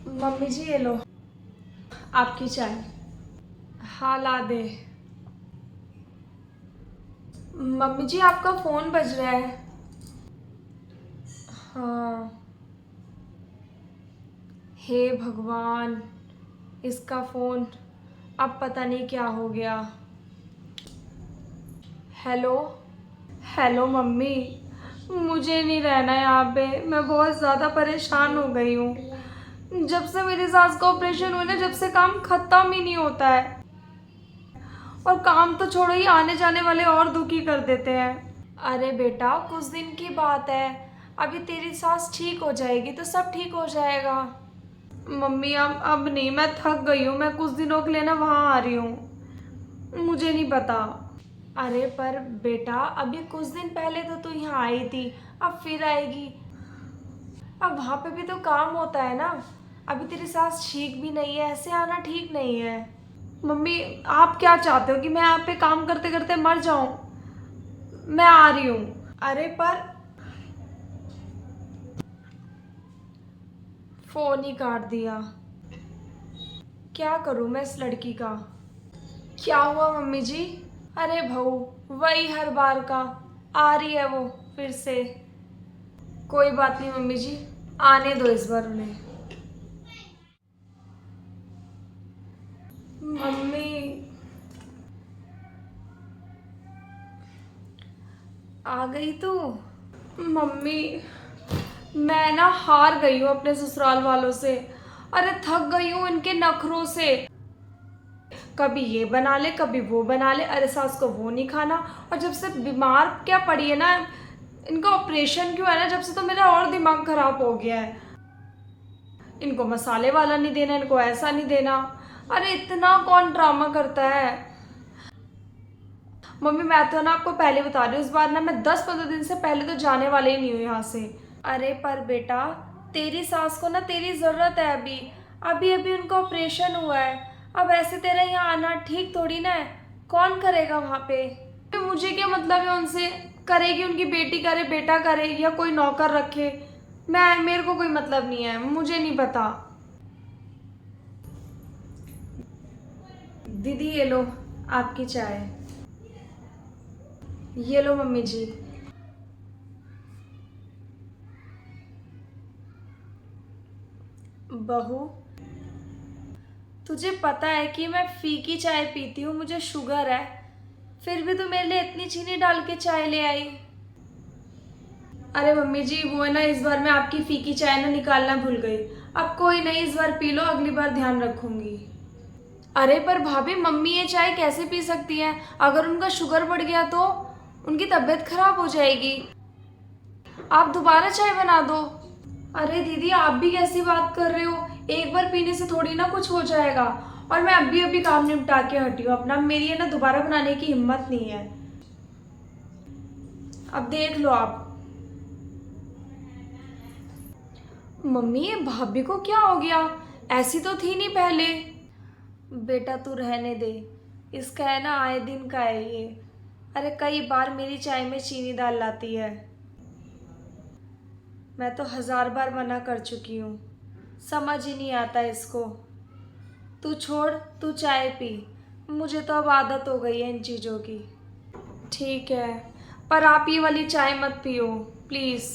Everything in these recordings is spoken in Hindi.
मम्मी जी ये लो आपकी चाय। हाँ ला दे। मम्मी जी आपका फ़ोन बज रहा है। हाँ। हे भगवान, इसका फ़ोन अब पता नहीं क्या हो गया। हेलो। हेलो मम्मी, मुझे नहीं रहना यहाँ पे। मैं बहुत ज़्यादा परेशान हो गई हूँ। जब से मेरी सास का ऑपरेशन हुआ ना, जब से काम ख़त्म ही नहीं होता है। और काम तो छोड़ो, ही आने जाने वाले और दुखी कर देते हैं। अरे बेटा, कुछ दिन की बात है। अभी तेरी सास ठीक हो जाएगी तो सब ठीक हो जाएगा। मम्मी अब नहीं, मैं थक गई हूँ। मैं कुछ दिनों के लिए ना वहाँ आ रही हूँ। मुझे नहीं पता। अरे पर बेटा, अभी कुछ दिन पहले तो तू यहाँ आई थी, अब फिर आएगी। अब वहाँ पे भी तो काम होता है ना। अभी तेरी सास ठीक भी नहीं है, ऐसे आना ठीक नहीं है। मम्मी, आप क्या चाहते हो कि मैं यहाँ पे काम करते करते मर जाऊँ? मैं आ रही हूँ। अरे पर फोन ही काट दिया। क्या करूँ मैं इस लड़की का? क्या हुआ मम्मी जी? अरे बहू, वही हर बार का। आ रही है वो फिर से। कोई बात नहीं मम्मी जी, आने दो इस बार उन्हें। मम्मी, आ गई तू? मम्मी, मैं ना हार गई हूँ अपने ससुराल वालों से। अरे थक गई हूँ इनके नखरों से। कभी ये बना ले, कभी वो बना ले। अरे सास को वो नहीं खाना। और जब से बीमार क्या पड़ी है ना, इनका ऑपरेशन क्यों है ना, जब से तो मेरा और दिमाग खराब हो गया है। इनको मसाले वाला नहीं देना, इनको ऐसा नहीं देना। अरे इतना कौन ड्रामा करता है। मम्मी, मैं तो ना आपको पहले बता रही हूँ, इस बार ना मैं 10-15 दिन से पहले तो जाने वाले ही नहीं हूँ यहाँ से। अरे पर बेटा, तेरी सास को ना तेरी ज़रूरत है अभी। अभी अभी उनका ऑपरेशन हुआ है। अब ऐसे तेरा यहाँ आना ठीक थोड़ी ना है। कौन करेगा वहाँ पे? मुझे क्या मतलब है उनसे? करेगी उनकी बेटी करे, बेटा करे, या कोई नौकर रखे। मेरे को कोई मतलब नहीं है, मुझे नहीं पता। दीदी ये लो आपकी चाय। ये लो मम्मी जी। बहू, तुझे पता है कि मैं फीकी चाय पीती हूँ, मुझे शुगर है। फिर भी तू मेरे लिए इतनी चीनी डाल के चाय ले आई। अरे मम्मी जी, वो है ना, इस बार मैं आपकी फीकी चाय ना निकालना भूल गई। अब कोई नहीं, इस बार पी लो, अगली बार ध्यान रखूंगी। अरे पर भाभी, मम्मी ये चाय कैसे पी सकती हैं? अगर उनका शुगर बढ़ गया तो उनकी तबीयत खराब हो जाएगी। आप दोबारा चाय बना दो। अरे दीदी, आप भी कैसी बात कर रहे हो? एक बार पीने से थोड़ी ना कुछ हो जाएगा। और मैं अभी अभी काम निपटा के हटी हूँ अपना। मेरी है ना दोबारा बनाने की हिम्मत नहीं है। अब देख लो आप। मम्मी, ये भाभी को क्या हो गया? ऐसी तो थी नहीं पहले। बेटा तू रहने दे। इसका है ना आए दिन का है ये। अरे कई बार मेरी चाय में चीनी डाल लाती है। मैं तो 1000 बार मना कर चुकी हूँ, समझ ही नहीं आता इसको। तू छोड़, तू चाय पी। मुझे तो अब आदत हो गई है इन चीज़ों की। ठीक है, पर आप ये वाली चाय मत पियो प्लीज़।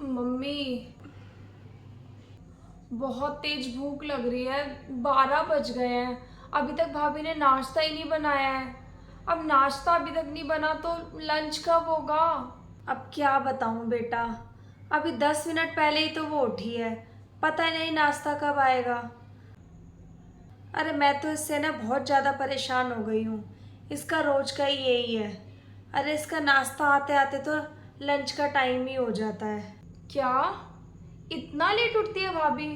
मम्मी, बहुत तेज भूख लग रही है। 12 बज गए हैं, अभी तक भाभी ने नाश्ता ही नहीं बनाया है। अब नाश्ता अभी तक नहीं बना तो लंच कब होगा? अब क्या बताऊं बेटा, अभी 10 मिनट पहले ही तो वो उठी है। पता नहीं नाश्ता कब आएगा। अरे मैं तो इससे ना बहुत ज़्यादा परेशान हो गई हूँ। इसका रोज का ही यही है। अरे इसका नाश्ता आते आते तो लंच का टाइम ही हो जाता है। क्या इतना लेट उठती है भाभी?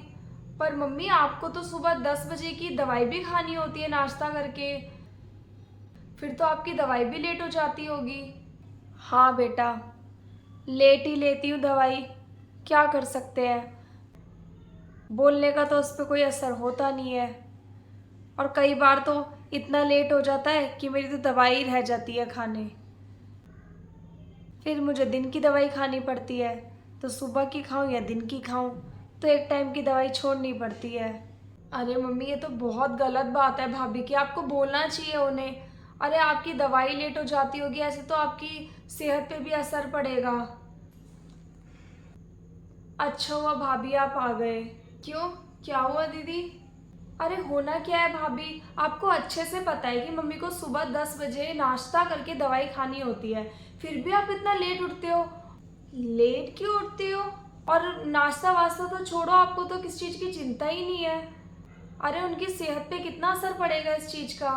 पर मम्मी, आपको तो सुबह 10 बजे की दवाई भी खानी होती है नाश्ता करके। फिर तो आपकी दवाई भी लेट हो जाती होगी। हाँ बेटा, लेट ही लेती हूँ दवाई। क्या कर सकते हैं, बोलने का तो उस पर कोई असर होता नहीं है। और कई बार तो इतना लेट हो जाता है कि मेरी तो दवाई रह जाती है खाने। फिर मुझे दिन की दवाई खानी पड़ती है, तो सुबह की खाऊं या दिन की खाऊं, तो एक टाइम की दवाई छोड़नी पड़ती है। अरे मम्मी, ये तो बहुत गलत बात है भाभी की, आपको बोलना चाहिए उन्हें। अरे आपकी दवाई लेट हो जाती होगी, ऐसे तो आपकी सेहत पे भी असर पड़ेगा। अच्छा हुआ भाभी आप आ गए। क्यों, क्या हुआ दीदी? अरे होना क्या है भाभी, आपको अच्छे से पता है कि मम्मी को सुबह 10 बजे नाश्ता करके दवाई खानी होती है, फिर भी आप इतना लेट उठते हो। लेट क्यों उठते हो? और नाश्ता वास्ता तो छोड़ो, आपको तो किस चीज़ की चिंता ही नहीं है। अरे उनकी सेहत पे कितना असर पड़ेगा इस चीज़ का।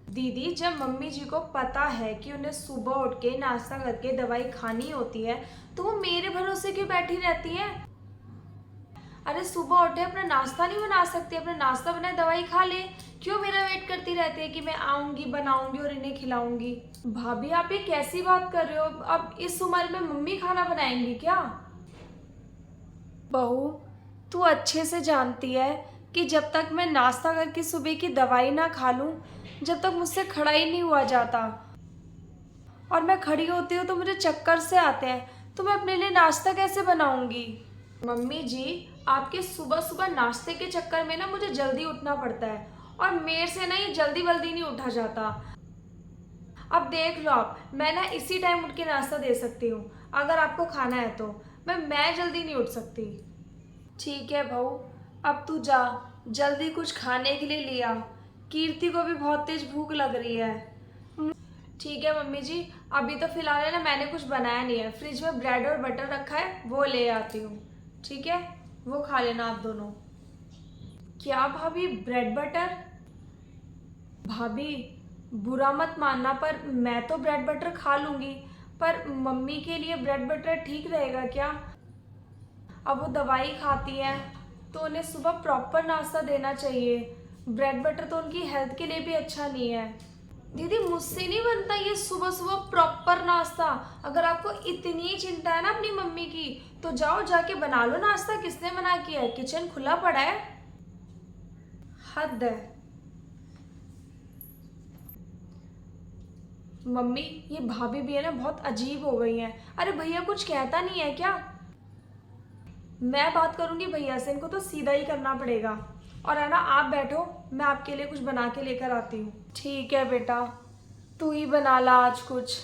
दीदी, जब मम्मी जी को पता है कि उन्हें सुबह उठ के नाश्ता करके दवाई खानी होती है, तो वो मेरे भरोसे क्यों बैठी रहती हैं? अरे सुबह उठे अपना नाश्ता नहीं बना सकती? अपना नाश्ता बनाए दवाई खा ले। क्यों मेरा वेट करती रहती है कि मैं आऊंगी, बनाऊंगी और इन्हें खिलाऊंगी? भाभी आप ये कैसी बात कर रहे हो? अब इस उम्र में मम्मी खाना बनाएंगी क्या? बहू, तू अच्छे से जानती है कि जब तक मैं नाश्ता करके सुबह की दवाई ना खा लूं, जब तक मुझसे खड़ा ही नहीं हुआ जाता, और मैं खड़ी होती हूँ तो मुझे चक्कर से आते हैं, तो मैं अपने लिए नाश्ता कैसे बनाऊंगी? मम्मी जी, आपके सुबह सुबह नाश्ते के चक्कर में ना मुझे जल्दी उठना पड़ता है, और मेरे से ना ये जल्दी वल्दी नहीं उठा जाता। अब देख लो आप, मैं ना इसी टाइम उठ के नाश्ता दे सकती हूँ, अगर आपको खाना है तो। मैं जल्दी नहीं उठ सकती। ठीक है बहू, अब तू जा, जल्दी कुछ खाने के लिए लिया। कीर्ति को भी बहुत तेज भूख लग रही है। ठीक है मम्मी जी, अभी तो फिलहाल है ना मैंने कुछ बनाया नहीं है, फ्रिज में ब्रेड और बटर रखा है, वो ले आती हूँ। ठीक है, वो खा लेना आप दोनों। क्या भाभी, ब्रेड बटर? भाभी, बुरा मत मानना, पर मैं तो ब्रेड बटर खा लूंगी, पर मम्मी के लिए ब्रेड बटर ठीक रहेगा क्या? अब वो दवाई खाती हैं, तो उन्हें सुबह प्रॉपर नाश्ता देना चाहिए। ब्रेड बटर तो उनकी हेल्थ के लिए भी अच्छा नहीं है। दीदी, मुझसे नहीं बनता ये सुबह सुबह प्रॉपर नाश्ता। अगर आपको इतनी चिंता है ना अपनी मम्मी की, तो जाओ जाके बना लो नाश्ता। किसने मना किया है? किचन खुला पड़ा है। हद है। मम्मी, ये भाभी भी है ना बहुत अजीब हो गई हैं। अरे भैया कुछ कहता नहीं है क्या? मैं बात करूंगी भैया से, इनको तो सीधा ही करना पड़ेगा। और है ना, आप बैठो, मैं आपके लिए कुछ बना के लेकर आती हूँ। ठीक है बेटा, तू ही बना ला आज कुछ।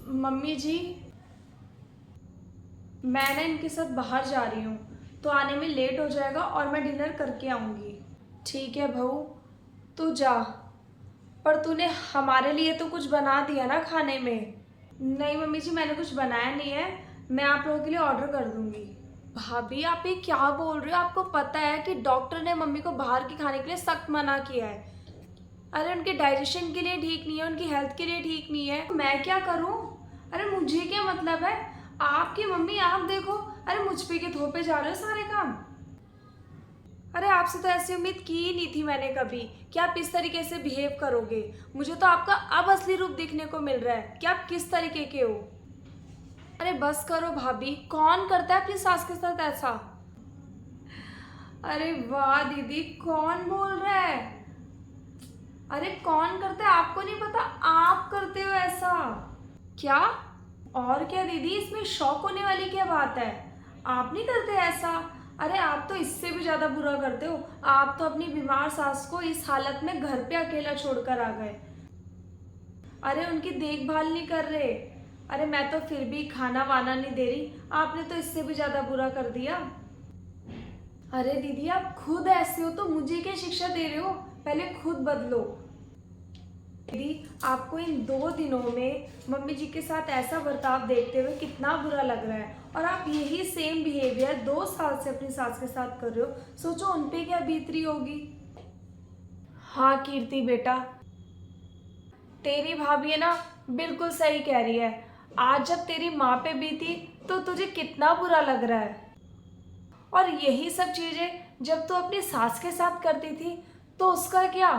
मम्मी जी, मैं ना इनके साथ बाहर जा रही हूँ, तो आने में लेट हो जाएगा, और मैं डिनर करके आऊँगी। ठीक है बहू, तू जा, पर तूने हमारे लिए तो कुछ बना दिया ना खाने में? नहीं मम्मी जी, मैंने कुछ बनाया नहीं है, मैं आप लोगों के लिए ऑर्डर कर दूंगी। भाभी आप ये क्या बोल रहे हो? आपको पता है कि डॉक्टर ने मम्मी को बाहर के खाने के लिए सख्त मना किया है। अरे उनके डाइजेशन के लिए ठीक नहीं है, उनकी हेल्थ के लिए ठीक नहीं है, तो मैं क्या करूं? अरे मुझे क्या मतलब है? आपकी मम्मी, आप देखो। अरे मुझ पे के थोपे जा रहे हो सारे काम। अरे आपसे तो ऐसी उम्मीद की ही नहीं थी मैंने कभी, कि आप इस तरीके से बिहेव करोगे। मुझे तो आपका अब असली रूप देखने को मिल रहा है कि आप किस तरीके के हो। अरे बस करो भाभी, कौन करता है अपनी सास के साथ ऐसा? अरे वाह दीदी, कौन बोल रहा है? अरे कौन करता है आपको नहीं पता? आप करते हो ऐसा? क्या? और क्या दीदी, इसमें शौक होने वाली क्या बात है? आप नहीं करते ऐसा? अरे आप तो इससे भी ज्यादा बुरा करते हो। आप तो अपनी बीमार सास को इस हालत में घर पे अकेला छोड़कर आ गए। अरे उनकी देखभाल नहीं कर रहे। अरे मैं तो फिर भी खाना वाना नहीं दे रही, आपने तो इससे भी ज्यादा बुरा कर दिया। अरे दीदी, आप खुद ऐसे हो तो मुझे क्या शिक्षा दे रहे हो? पहले खुद बदलो। दीदी, आपको इन 2 दिनों में मम्मी जी के साथ ऐसा बर्ताव देखते हुए कितना बुरा लग रहा है, और आप यही सेम बिहेवियर 2 साल से अपनी सास के साथ कर रहे हो। सोचो उन पे क्या बीत रही होगी। हाँ कीर्ति बेटा, तेरी भाभी है ना, बिल्कुल सही कह रही है। आज जब तेरी माँ पे बीती, तो तुझे कितना बुरा लग रहा है। और यही सब चीजें जब तू अपनी सास के साथ करती थी, तो उसका क्या?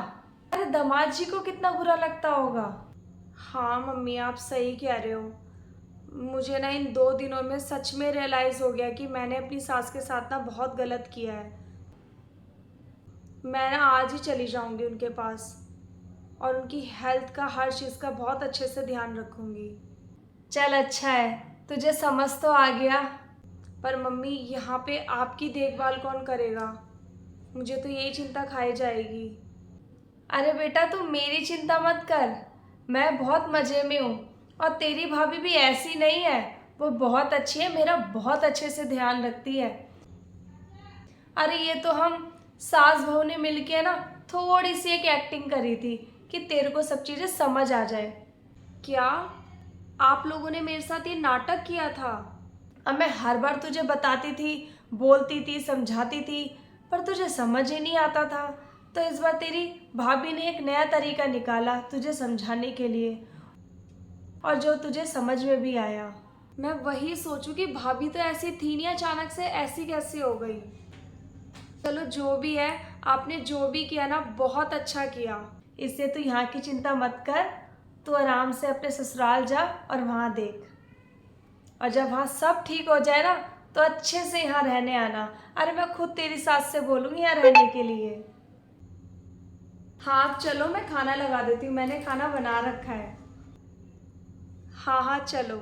अरे दामाद जी को कितना बुरा लगता होगा। हाँ मम्मी, आप सही कह रहे हो। मुझे ना इन 2 दिनों में सच में रियलाइज हो गया कि मैंने अपनी सास के साथ ना बहुत गलत किया है। मैं ना आज ही चली जाऊंगी उनके पास और उनकी हेल्थ का हर चीज़ का बहुत अच्छे से ध्यान रखूंगी। चल अच्छा है, तुझे समझ तो आ गया। पर मम्मी यहाँ पे आपकी देखभाल कौन करेगा? मुझे तो यही चिंता खाई जाएगी। अरे बेटा तू मेरी चिंता मत कर, मैं बहुत मज़े में हूँ। और तेरी भाभी भी ऐसी नहीं है, वो बहुत अच्छी है, मेरा बहुत अच्छे से ध्यान रखती है। अरे ये तो हम सास बहू ने मिलके ना थोड़ी सी एक एक्टिंग करी थी कि तेरे को सब चीज़ें समझ आ जाए। क्या आप लोगों ने मेरे साथ ये नाटक किया था? अब मैं हर बार तुझे बताती थी, बोलती थी, समझाती थी, पर तुझे समझ ही नहीं आता था। तो इस बार तेरी भाभी ने एक नया तरीका निकाला तुझे समझाने के लिए, और जो तुझे समझ में भी आया। मैं वही सोचूं कि भाभी तो ऐसी थी नहीं, अचानक से ऐसी कैसी हो गई। चलो जो भी है, आपने जो भी किया ना बहुत अच्छा किया। इससे तू यहाँ की चिंता मत कर, तू आराम से अपने ससुराल जा और वहाँ देख। और जब वहाँ सब ठीक हो जाए ना तो अच्छे से यहाँ रहने आना। अरे मैं खुद तेरी सास से बोलूँगी यहाँ रहने के लिए। हाँ अब चलो, मैं खाना लगा देती हूँ, मैंने खाना बना रखा है। हाँ हाँ चलो।